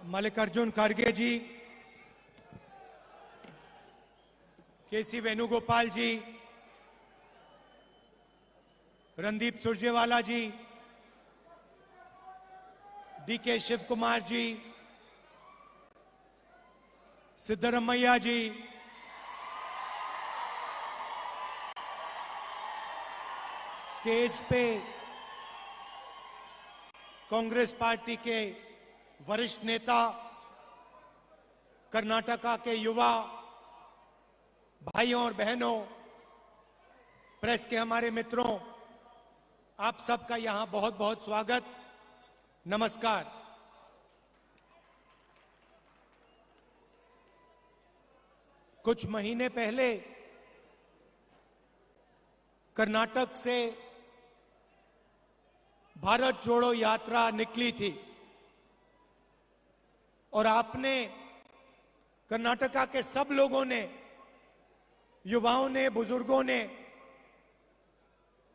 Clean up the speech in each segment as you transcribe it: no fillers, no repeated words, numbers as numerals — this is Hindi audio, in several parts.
मल्लिकार्जुन खड़गे जी, केसी वेणुगोपाल जी, रणदीप सुरजेवाला जी, डीके शिव कुमार जी, सिद्धरमैया जी, स्टेज पे कांग्रेस पार्टी के वरिष्ठ नेता, कर्नाटका के युवा भाइयों और बहनों, प्रेस के हमारे मित्रों, आप सबका यहां बहुत बहुत स्वागत, नमस्कार। कुछ महीने पहले कर्नाटक से भारत जोड़ो यात्रा निकली थी और आपने, कर्नाटका के सब लोगों ने, युवाओं ने, बुजुर्गों ने,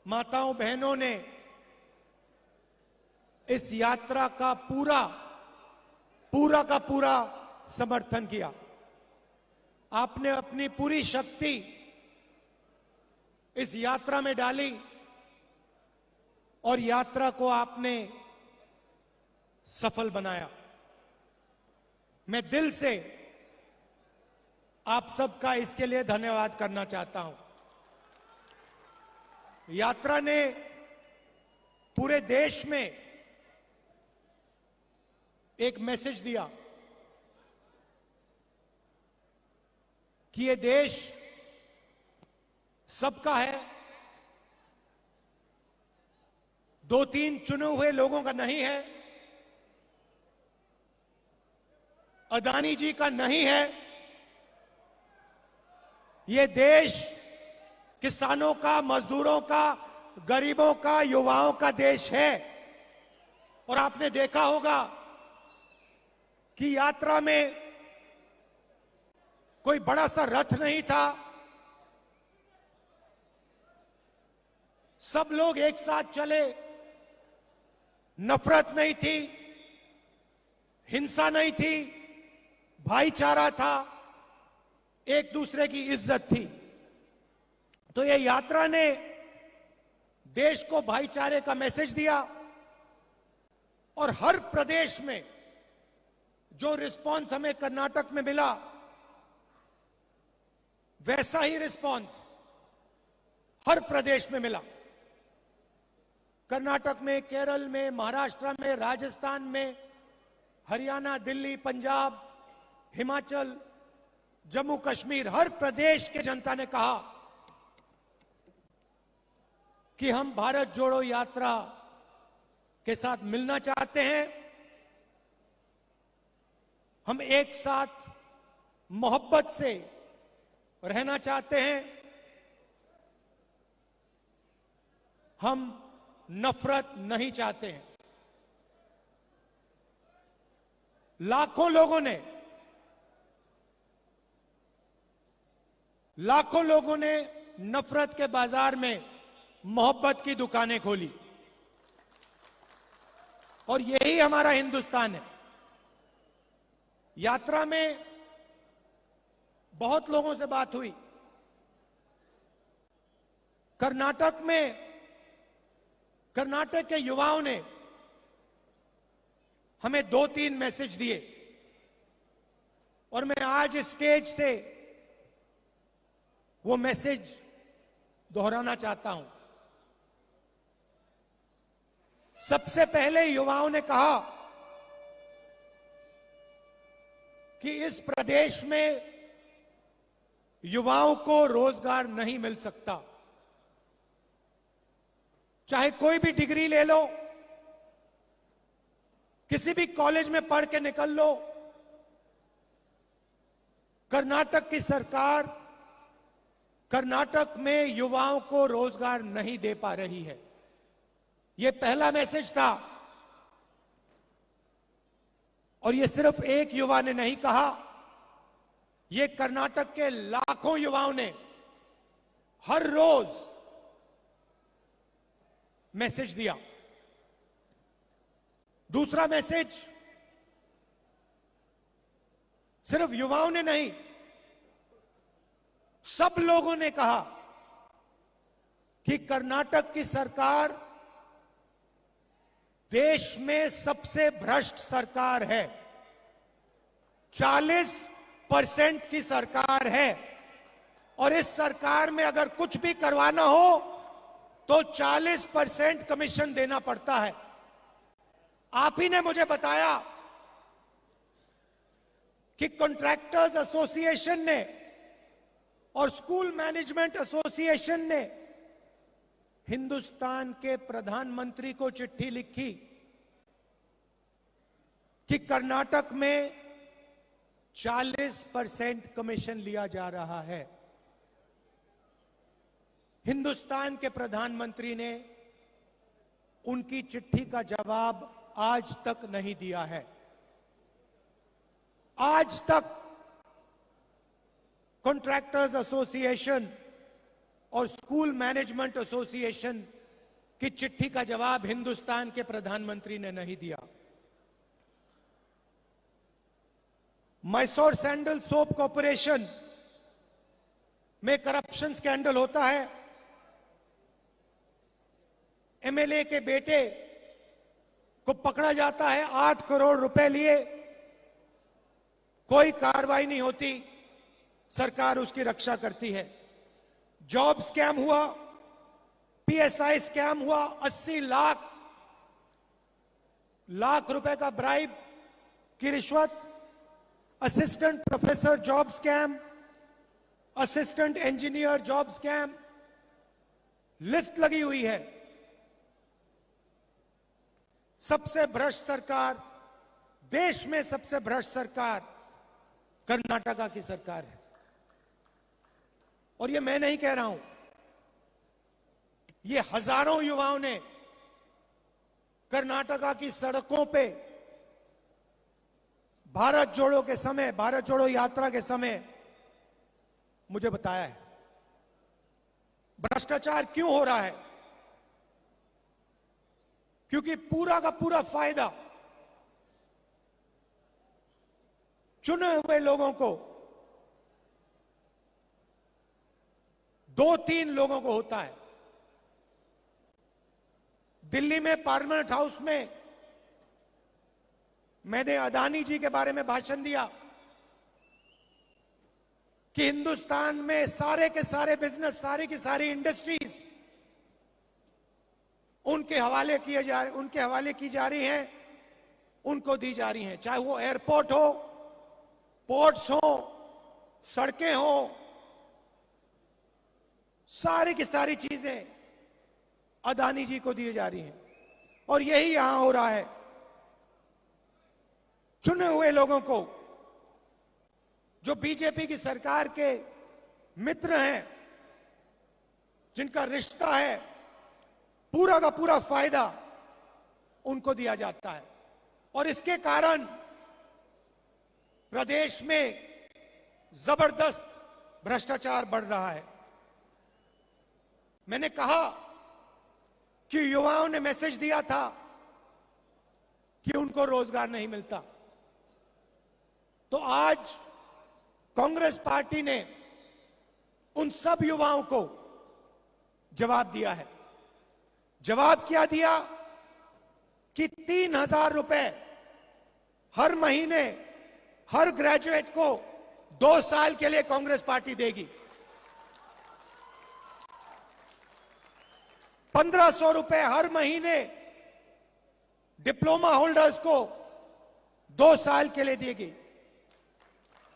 माताओं बहनों ने इस यात्रा का पूरा का पूरा समर्थन किया। आपने अपनी पूरी शक्ति इस यात्रा में डाली और यात्रा को आपने सफल बनाया। मैं दिल से आप सबका इसके लिए धन्यवाद करना चाहता हूं। यात्रा ने पूरे देश में एक मैसेज दिया कि ये देश सबका है, दो तीन चुने हुए लोगों का नहीं है, अदानी जी का नहीं है। ये देश किसानों का, मजदूरों का, गरीबों का, युवाओं का देश है। और आपने देखा होगा कि यात्रा में कोई बड़ा सा रथ नहीं था, सब लोग एक साथ चले, नफरत नहीं थी, हिंसा नहीं थी, भाईचारा था, एक दूसरे की इज्जत थी। तो ये यात्रा ने देश को भाईचारे का मैसेज दिया और हर प्रदेश में जो रिस्पांस हमें कर्नाटक में मिला, वैसा ही रिस्पांस हर प्रदेश में मिला। कर्नाटक में, केरल में, महाराष्ट्र में, राजस्थान में, हरियाणा, दिल्ली, पंजाब, हिमाचल, जम्मू कश्मीर, हर प्रदेश के जनता ने कहा कि हम भारत जोड़ो यात्रा के साथ मिलना चाहते हैं, हम एक साथ मोहब्बत से रहना चाहते हैं, हम नफरत नहीं चाहते हैं। लाखों लोगों ने नफरत के बाजार में मोहब्बत की दुकानें खोली और यही हमारा हिंदुस्तान है। यात्रा में बहुत लोगों से बात हुई। कर्नाटक के युवाओं ने हमें दो तीन मैसेज दिए और मैं आज स्टेज से वो मैसेज दोहराना चाहता हूं। सबसे पहले युवाओं ने कहा कि इस प्रदेश में युवाओं को रोजगार नहीं मिल सकता। चाहे कोई भी डिग्री ले लो, किसी भी कॉलेज में पढ़ के निकल लो, कर्नाटक की सरकार कर्नाटक में युवाओं को रोजगार नहीं दे पा रही है। यह पहला मैसेज था और यह सिर्फ एक युवा ने नहीं कहा, यह कर्नाटक के लाखों युवाओं ने हर रोज मैसेज दिया। दूसरा मैसेज सिर्फ युवाओं ने नहीं, सब लोगों ने कहा कि कर्नाटक की सरकार देश में सबसे भ्रष्ट सरकार है। 40% की सरकार है और इस सरकार में अगर कुछ भी करवाना हो तो 40% कमीशन देना पड़ता है। आप ही ने मुझे बताया कि कॉन्ट्रैक्टर्स एसोसिएशन ने और स्कूल मैनेजमेंट एसोसिएशन ने हिंदुस्तान के प्रधानमंत्री को चिट्ठी लिखी कि कर्नाटक में 40% कमीशन लिया जा रहा है। हिंदुस्तान के प्रधानमंत्री ने उनकी चिट्ठी का जवाब आज तक नहीं दिया है। आज तक कॉन्ट्रैक्टर्स एसोसिएशन और स्कूल मैनेजमेंट एसोसिएशन की चिट्ठी का जवाब हिंदुस्तान के प्रधानमंत्री ने नहीं दिया। मैसूर सैंडल सोप कॉर्पोरेशन में करप्शन स्कैंडल होता है। एमएलए के बेटे को पकड़ा जाता है, 8 करोड़ रुपए लिए, कोई कार्रवाई नहीं होती, सरकार उसकी रक्षा करती है। जॉब स्कैम हुआ, पीएसआई स्कैम हुआ, 80 लाख रुपए का ब्राइब की रिश्वत, assistant professor job scam, assistant engineer job scam, list लगी हुई है। सबसे भ्रष्ट सरकार, देश में सबसे भ्रष्ट सरकार कर्नाटका की सरकार है। और ये मैं नहीं कह रहा हूं, ये हजारों युवाओं ने कर्नाटका की सड़कों पे भारत जोड़ो के समय, भारत जोड़ो यात्रा के समय मुझे बताया है। भ्रष्टाचार क्यों हो रहा है? क्योंकि पूरा का पूरा फायदा चुने हुए लोगों को, 2-3 लोगों को होता है। दिल्ली में पार्लियामेंट हाउस में मैंने अदानी जी के बारे में भाषण दिया कि हिंदुस्तान में सारे के सारे बिजनेस, सारी की सारी इंडस्ट्रीज उनके हवाले की जा रही हैं, उनको दी जा रही हैं। चाहे वो एयरपोर्ट हो, पोर्ट्स हो, सड़कें हो, सारी की सारी चीजें अदानी जी को दी जा रही हैं। और यही यहां हो रहा है। चुने हुए लोगों को, जो बीजेपी की सरकार के मित्र हैं, जिनका रिश्ता है, पूरा का पूरा फायदा उनको दिया जाता है। और इसके कारण प्रदेश में जबरदस्त भ्रष्टाचार बढ़ रहा है। मैंने कहा कि युवाओं ने मैसेज दिया था कि उनको रोजगार नहीं मिलता, तो आज कांग्रेस पार्टी ने उन सब युवाओं को जवाब दिया है। जवाब क्या दिया कि 3,000 रुपए हर महीने हर ग्रेजुएट को 2 साल के लिए कांग्रेस पार्टी देगी। 1,500 रुपए हर महीने डिप्लोमा होल्डर्स को 2 साल के लिए देगी।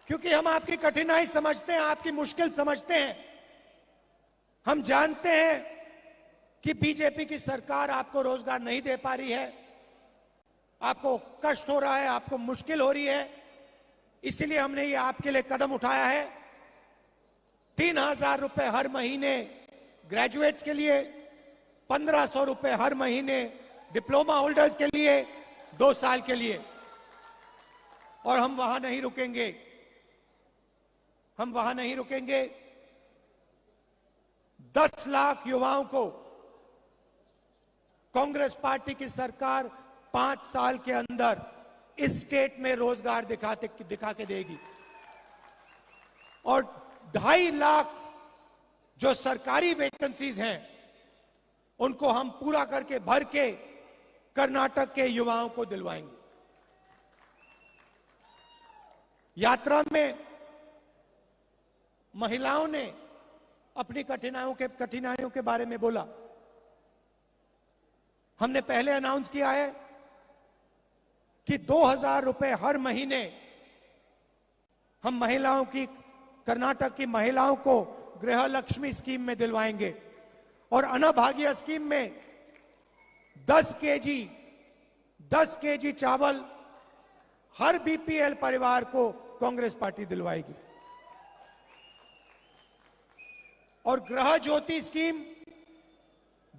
क्योंकि हम आपकी कठिनाई समझते हैं, आपकी मुश्किल समझते हैं। हम जानते हैं कि बीजेपी की सरकार आपको रोजगार नहीं दे पा रही है, आपको कष्ट हो रहा है, आपको मुश्किल हो रही है, इसलिए हमने ये आपके लिए कदम उठाया है। 3,000 रुपए हर महीने ग्रेजुएट्स के लिए, 1,500 रुपए हर महीने डिप्लोमा होल्डर्स के लिए, 2 साल के लिए। और हम वहां नहीं रुकेंगे, हम वहां नहीं रुकेंगे। 10 लाख युवाओं को कांग्रेस पार्टी की सरकार 5 साल के अंदर इस स्टेट में रोजगार दिखा के देगी। और 2.5 लाख जो सरकारी वैकेंसीज हैं उनको हम पूरा करके भर के कर्नाटक के युवाओं को दिलवाएंगे। यात्रा में महिलाओं ने अपनी कठिनाइयों के बारे में बोला। हमने पहले अनाउंस किया है कि 2,000 रुपए हर महीने हम महिलाओं की, कर्नाटक की महिलाओं को गृह लक्ष्मी स्कीम में दिलवाएंगे और अन्नभाग्य स्कीम में 10 केजी चावल हर बीपीएल परिवार को कांग्रेस पार्टी दिलवाएगी। और गृह ज्योति स्कीम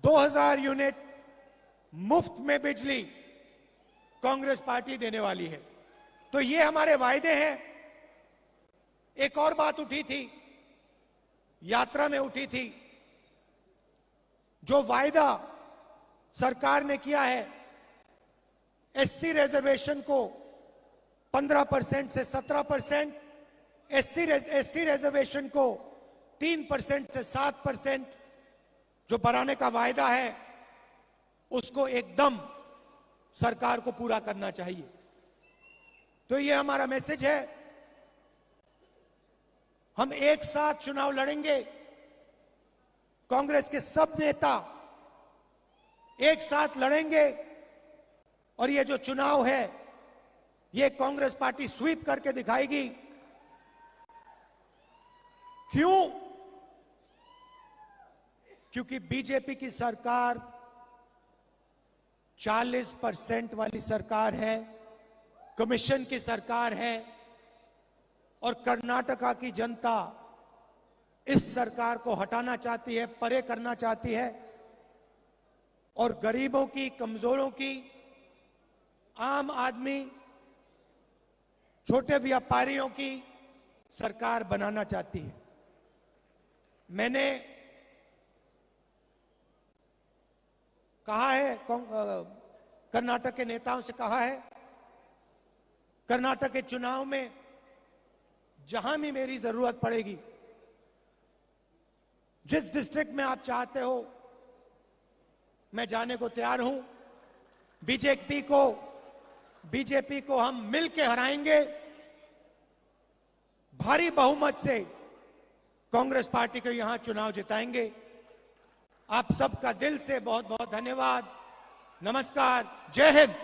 2,000 यूनिट मुफ्त में बिजली कांग्रेस पार्टी देने वाली है। तो ये हमारे वायदे हैं। एक और बात उठी थी, यात्रा में उठी थी, जो वायदा सरकार ने किया है एससी रिजर्वेशन को 15% से 17%, एसटी रिजर्वेशन को 3% से 7% जो बढ़ाने का वायदा है उसको एकदम सरकार को पूरा करना चाहिए। तो ये हमारा मैसेज है। हम एक साथ चुनाव लड़ेंगे। कांग्रेस के सब नेता एक साथ लड़ेंगे और ये जो चुनाव है ये कांग्रेस पार्टी स्वीप करके दिखाएगी। क्यों? क्योंकि बीजेपी की सरकार 40% वाली सरकार है, कमीशन की सरकार है और कर्नाटका की जनता इस सरकार को हटाना चाहती है, परे करना चाहती है और गरीबों की, कमजोरों की, आम आदमी, छोटे व्यापारियों की सरकार बनाना चाहती है। मैंने कहा है, कर्नाटक के नेताओं से कहा है, कर्नाटक के चुनाव में जहां भी मेरी जरूरत पड़ेगी, जिस डिस्ट्रिक्ट में आप चाहते हो मैं जाने को तैयार हूं। बीजेपी को हम मिलके हराएंगे। भारी बहुमत से कांग्रेस पार्टी को यहां चुनाव जिताएंगे। आप सबका दिल से बहुत बहुत धन्यवाद। नमस्कार। जय हिंद।